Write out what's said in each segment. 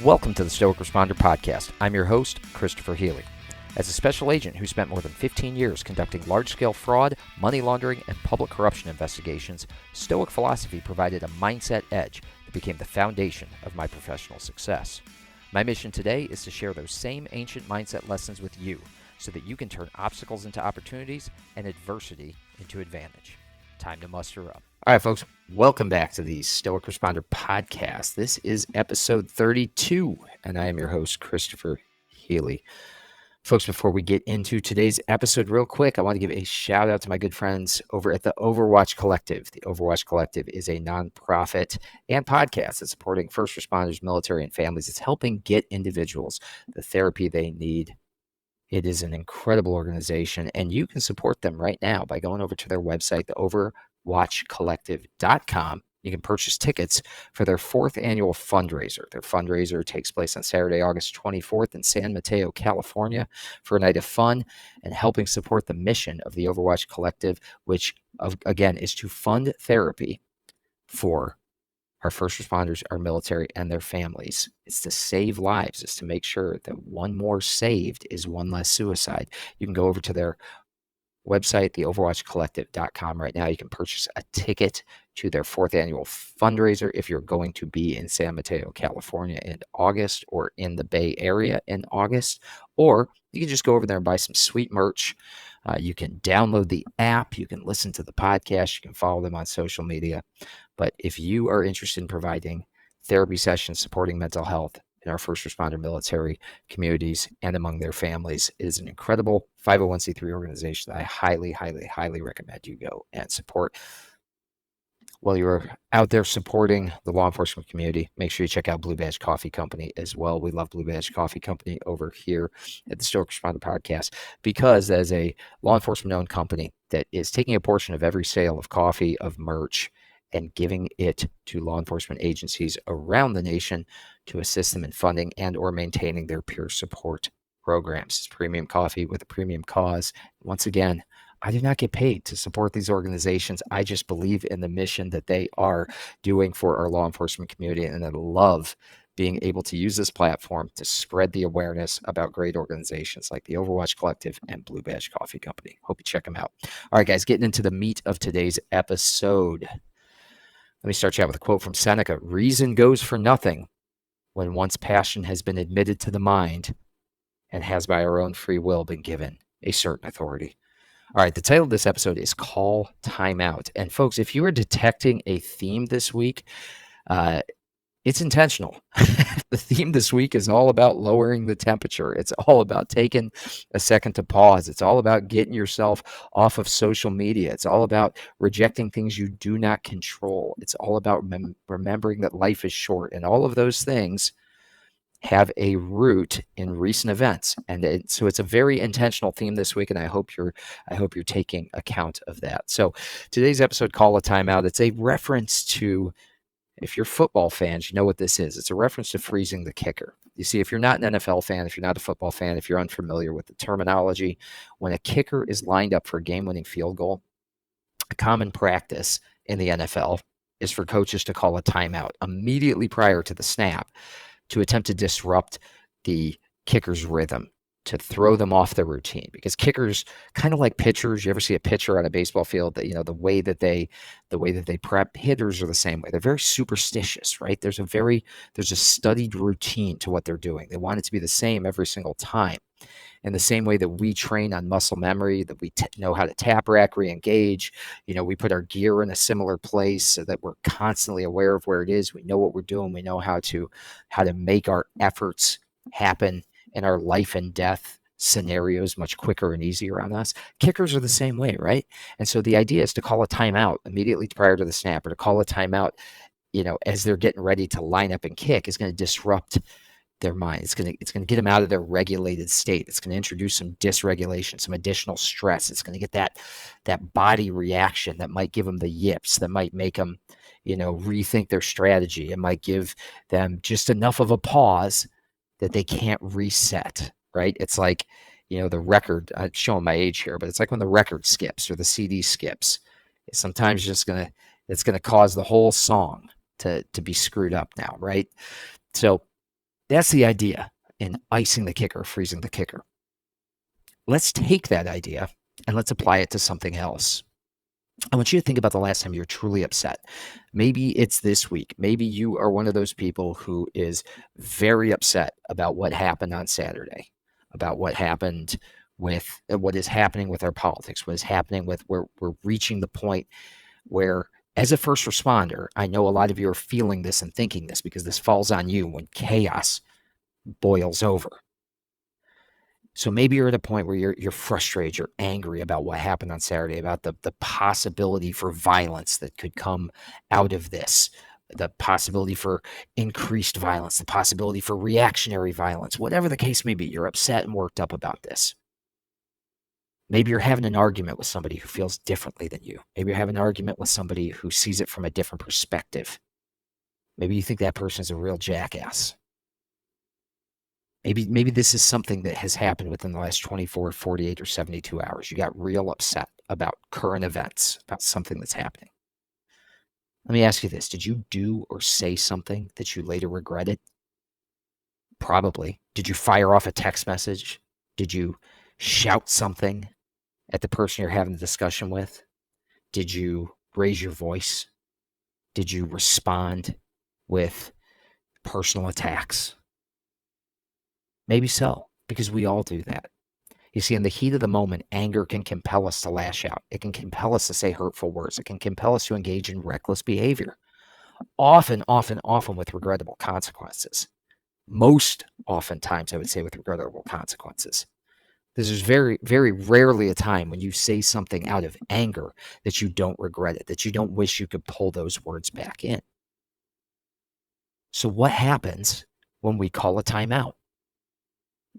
Welcome to the Stoic Responder Podcast. I'm your host, Christopher Healy. As a special agent who spent more than 15 years conducting large-scale fraud, money laundering, and public corruption investigations, Stoic philosophy provided a mindset edge that became the foundation of my professional success. My mission today is to share those same ancient mindset lessons with you so that you can turn obstacles into opportunities and adversity into advantage. Time to muster up. All right, folks, welcome back to the Stoic Responder Podcast. This is episode 32, and I am your host, Christopher Healy. Folks, before we get into today's episode real quick, I want to give a shout out to my good friends over at the Overwatch Collective. The Overwatch Collective is a nonprofit and podcast that's supporting first responders, military, and families. It's helping get individuals the therapy they need. It is an incredible organization, and you can support them right now by going over to their website, theoverwatchcollective.com. You can purchase tickets for their fourth annual fundraiser. Their fundraiser takes place on Saturday, August 24th in San Mateo, California, for a night of fun and helping support the mission of the Overwatch Collective, which, again, is to fund therapy for our first responders, our military, and their families. It's to save lives. It's to make sure that one more saved is one less suicide. You can go over to their website, theoverwatchcollective.com right now. You can purchase a ticket to their fourth annual fundraiser if you're going to be in San Mateo, California in August, or in the Bay Area in August, or you can just go over there and buy some sweet merch. You can download the app. You can listen to the podcast. You can follow them on social media. But if you are interested in providing therapy sessions supporting mental health in our first responder military communities and among their families, it is an incredible 501c3 organization that I highly, highly, highly recommend you go and support. While you're out there supporting the law enforcement community, make sure you check out Blue Badge Coffee Company as well. We love Blue Badge Coffee Company over here at the Stoic Responder Podcast because as a law enforcement-owned company that is taking a portion of every sale of coffee, of merch, and giving it to law enforcement agencies around the nation to assist them in funding and or maintaining their peer support programs. It's premium coffee with a premium cause. Once again, I do not get paid to support these organizations. I just believe in the mission that they are doing for our law enforcement community, and I love being able to use this platform to spread the awareness about great organizations like the Overwatch Collective and Blue Badge Coffee Company. Hope you check them out. All right, guys, getting into the meat of today's episode. Let me start you out with a quote from Seneca. Reason goes for nothing when once passion has been admitted to the mind and has by our own free will been given a certain authority. All right, the title of this episode is Call Timeout. And folks, if you are detecting a theme this week, it's intentional. The theme this week is all about lowering the temperature. It's all about taking a second to pause. It's all about getting yourself off of social media. It's all about rejecting things you do not control. It's all about remembering that life is short, and all of those things have a root in recent events. And so it's a very intentional theme this week, and I hope you're taking account of that. So today's episode, Call a Timeout, it's a reference to, if you're football fans, you know what this is. It's a reference to freezing the kicker. You see, if you're not an NFL fan, if you're not a football fan, if you're unfamiliar with the terminology, when a kicker is lined up for a game-winning field goal, a common practice in the NFL is for coaches to call a timeout immediately prior to the snap to attempt to disrupt the kicker's rhythm, to throw them off their routine. Because kickers, kind of like pitchers, you ever see a pitcher on a baseball field that, the way that they prep, hitters are the same way. They're very superstitious, right? There's a studied routine to what they're doing. They want it to be the same every single time. In the same way that we train on muscle memory, that we know how to tap rack, re-engage, we put our gear in a similar place so that we're constantly aware of where it is. We know what we're doing. We know how to make our efforts happen in our life and death scenarios much quicker and easier on us. Kickers are the same way, right? And so the idea is to call a timeout immediately prior to the snap, or to call a timeout, as they're getting ready to line up and kick, is going to disrupt their mind. It's going to get them out of their regulated state. It's going to introduce some dysregulation, some additional stress. It's going to get that body reaction that might give them the yips, that might make them, rethink their strategy. It might give them just enough of a pause that they can't reset, right? It's like, the record, I'm showing my age here, but it's like when the record skips or the CD skips. Sometimes it's going to cause the whole song to be screwed up now, right? So That's the idea in icing the kicker, freezing the kicker. Let's take that idea and let's apply it to something else. I want you to think about the last time you were truly upset. Maybe it's this week. Maybe you are one of those people who is very upset about what happened on Saturday, about what happened with what is happening with our politics, what is happening with where we're reaching the point where, as a first responder, I know a lot of you are feeling this and thinking this because this falls on you when chaos boils over. So maybe you're at a point where you're frustrated, you're angry about what happened on Saturday, about the possibility for violence that could come out of this, the possibility for increased violence, the possibility for reactionary violence, whatever the case may be. You're upset and worked up about this. Maybe you're having an argument with somebody who feels differently than you. Maybe you're having an argument with somebody who sees it from a different perspective. Maybe you think that person's a real jackass. Maybe this is something that has happened within the last 24, 48, or 72 hours. You got real upset about current events, about something that's happening. Let me ask you this. Did you do or say something that you later regretted? Probably. Did you fire off a text message? Did you shout something at the person you're having the discussion with? Did you raise your voice? Did you respond with personal attacks? Maybe so, because we all do that. You see, in the heat of the moment, anger can compel us to lash out. It can compel us to say hurtful words. It can compel us to engage in reckless behavior, often with regrettable consequences. Most oftentimes, I would say, with regrettable consequences. There's very, very rarely a time when you say something out of anger that you don't regret it, that you don't wish you could pull those words back in. So what happens when we call a timeout?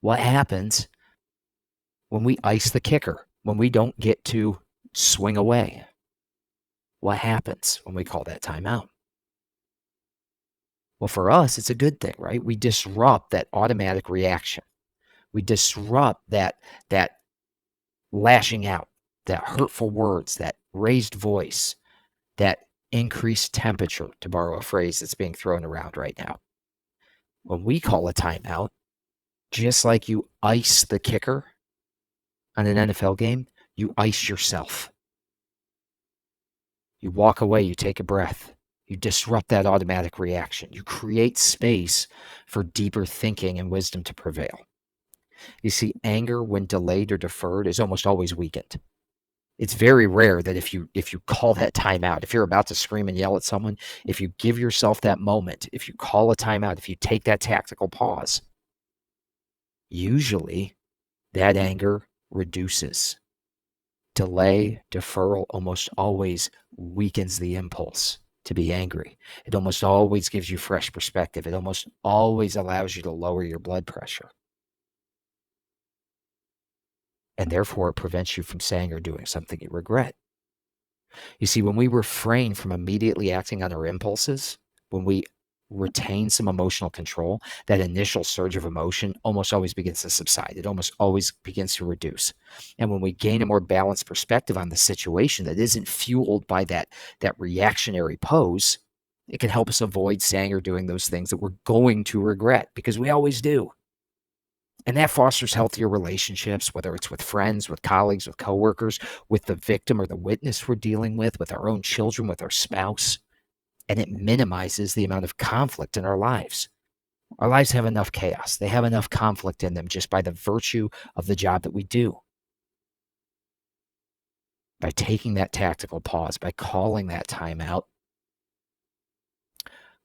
What happens when we ice the kicker, when we don't get to swing away? What happens when we call that timeout? Well, for us, it's a good thing, right? We disrupt that automatic reaction. We disrupt that lashing out, that hurtful words, that raised voice, that increased temperature, to borrow a phrase that's being thrown around right now. When we call a timeout, just like you ice the kicker on an NFL game, you ice yourself. You walk away, you take a breath, you disrupt that automatic reaction. You create space for deeper thinking and wisdom to prevail. You see, anger, when delayed or deferred, is almost always weakened. It's very rare that if you call that timeout, if you're about to scream and yell at someone, if you give yourself that moment, if you call a timeout, if you take that tactical pause, usually that anger reduces. Delay, deferral almost always weakens the impulse to be angry. It almost always gives you fresh perspective. It almost always allows you to lower your blood pressure. And therefore, it prevents you from saying or doing something you regret. You see, when we refrain from immediately acting on our impulses, when we retain some emotional control, that initial surge of emotion almost always begins to subside. It almost always begins to reduce. And when we gain a more balanced perspective on the situation that isn't fueled by that reactionary pose, it can help us avoid saying or doing those things that we're going to regret, because we always do. And that fosters healthier relationships, whether it's with friends, with colleagues, with coworkers, with the victim or the witness we're dealing with our own children, with our spouse. And it minimizes the amount of conflict in our lives. Our lives have enough chaos. They have enough conflict in them just by the virtue of the job that we do. By taking that tactical pause, by calling that time out,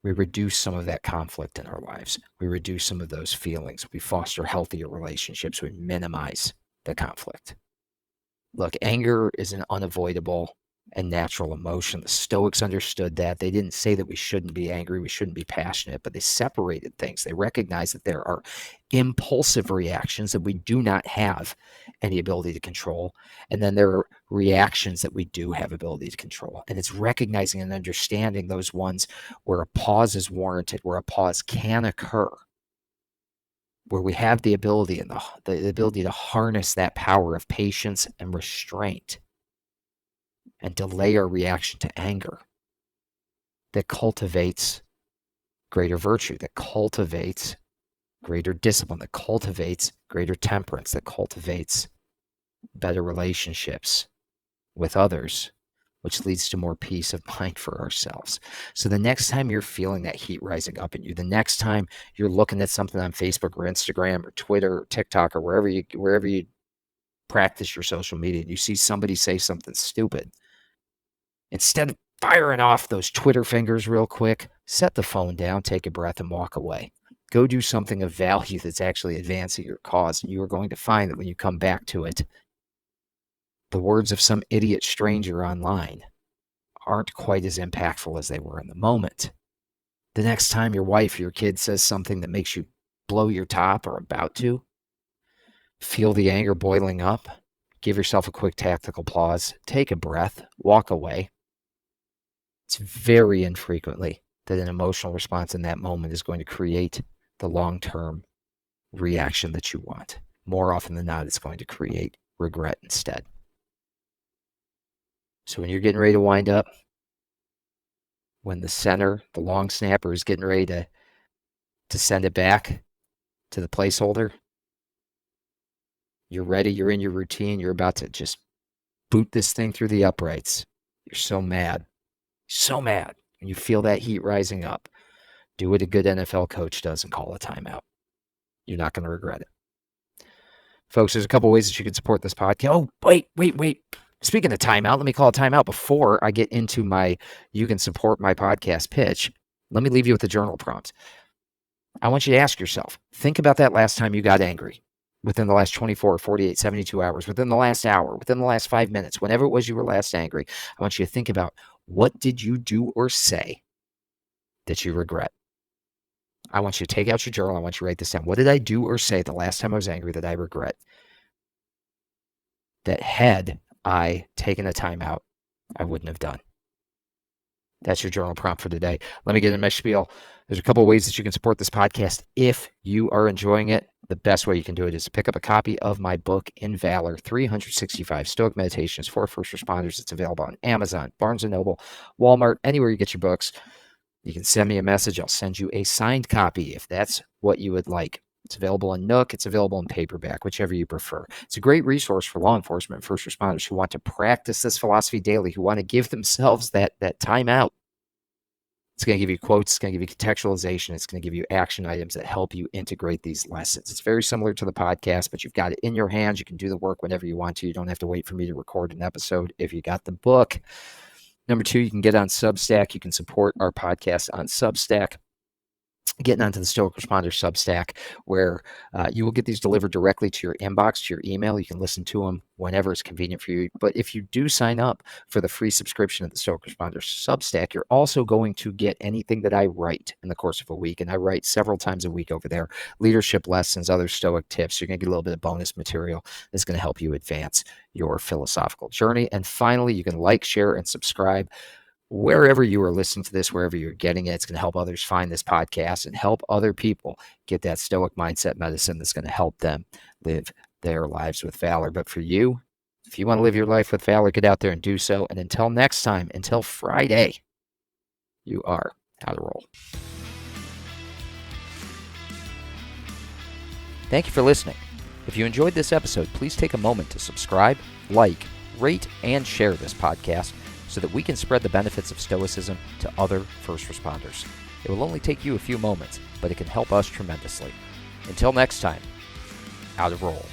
we reduce some of that conflict in our lives. We reduce some of those feelings. We foster healthier relationships. We minimize the conflict. Look, anger is an unavoidable and natural emotion. The Stoics understood that. They didn't say that we shouldn't be angry, we shouldn't be passionate, but they separated things. They recognized that there are impulsive reactions that we do not have any ability to control. And then there are reactions that we do have ability to control. And it's recognizing and understanding those ones where a pause is warranted, where a pause can occur, where we have the ability and the ability to harness that power of patience and restraint and delay our reaction to anger, that cultivates greater virtue, that cultivates greater discipline, that cultivates greater temperance, that cultivates better relationships with others, which leads to more peace of mind for ourselves. So the next time you're feeling that heat rising up in you, the next time you're looking at something on Facebook or Instagram or Twitter or TikTok or wherever you practice your social media, and you see somebody say something stupid, instead of firing off those Twitter fingers real quick, set the phone down, take a breath, and walk away. Go do something of value that's actually advancing your cause, and you are going to find that when you come back to it, the words of some idiot stranger online aren't quite as impactful as they were in the moment. The next time your wife or your kid says something that makes you blow your top or about to, feel the anger boiling up, give yourself a quick tactical pause, take a breath, walk away. It's very infrequently that an emotional response in that moment is going to create the long-term reaction that you want. More often than not, it's going to create regret instead. So when you're getting ready to wind up, when the center, the long snapper, is getting ready to send it back to the placeholder, you're ready, you're in your routine, you're about to just boot this thing through the uprights. You're so mad. And you feel that heat rising up. Do what a good NFL coach does and call a timeout. You're not going to regret it. Folks, there's a couple ways that you can support this podcast. Oh, wait. Speaking of timeout, let me call a timeout before I get into my you can support my podcast pitch. Let me leave you with the journal prompt. I want you to ask yourself, think about that last time you got angry within the last 24, 48, 72 hours, within the last hour, within the last 5 minutes, whenever it was you were last angry. I want you to think about, what did you do or say that you regret? I want you to take out your journal. I want you to write this down. What did I do or say the last time I was angry that I regret? That had I taken a timeout, I wouldn't have done. That's your journal prompt for today. Let me get into my spiel. There's a couple of ways that you can support this podcast. If you are enjoying it, the best way you can do it is to pick up a copy of my book, In Valor, 365 Stoic Meditations for First Responders. It's available on Amazon, Barnes & Noble, Walmart, anywhere you get your books. You can send me a message. I'll send you a signed copy if that's what you would like. It's available in Nook. It's available in paperback, whichever you prefer. It's a great resource for law enforcement and first responders who want to practice this philosophy daily, who want to give themselves that time out. It's going to give you quotes. It's going to give you contextualization. It's going to give you action items that help you integrate these lessons. It's very similar to the podcast, but you've got it in your hands. You can do the work whenever you want to. You don't have to wait for me to record an episode if you got the book. Number 2, you can get on Substack. You can support our podcast on Substack. Getting onto the Stoic Responder Substack, where you will get these delivered directly to your inbox, to your email. You can listen to them whenever it's convenient for you. But if you do sign up for the free subscription of the Stoic Responder Substack, you're also going to get anything that I write in the course of a week. And I write several times a week over there. Leadership lessons, other Stoic tips. You're going to get a little bit of bonus material that's going to help you advance your philosophical journey. And finally, you can like, share, and subscribe wherever you are listening to this, wherever you're getting it. It's going to help others find this podcast and help other people get that Stoic mindset medicine that's going to help them live their lives with valor. But for you, if you want to live your life with valor, get out there and do so. And until next time, until Friday, you are how to roll. Thank you for listening. If you enjoyed this episode, please take a moment to subscribe, like, rate, and share this podcast, so that we can spread the benefits of Stoicism to other first responders. It will only take you a few moments, but it can help us tremendously. Until next time, how to roll.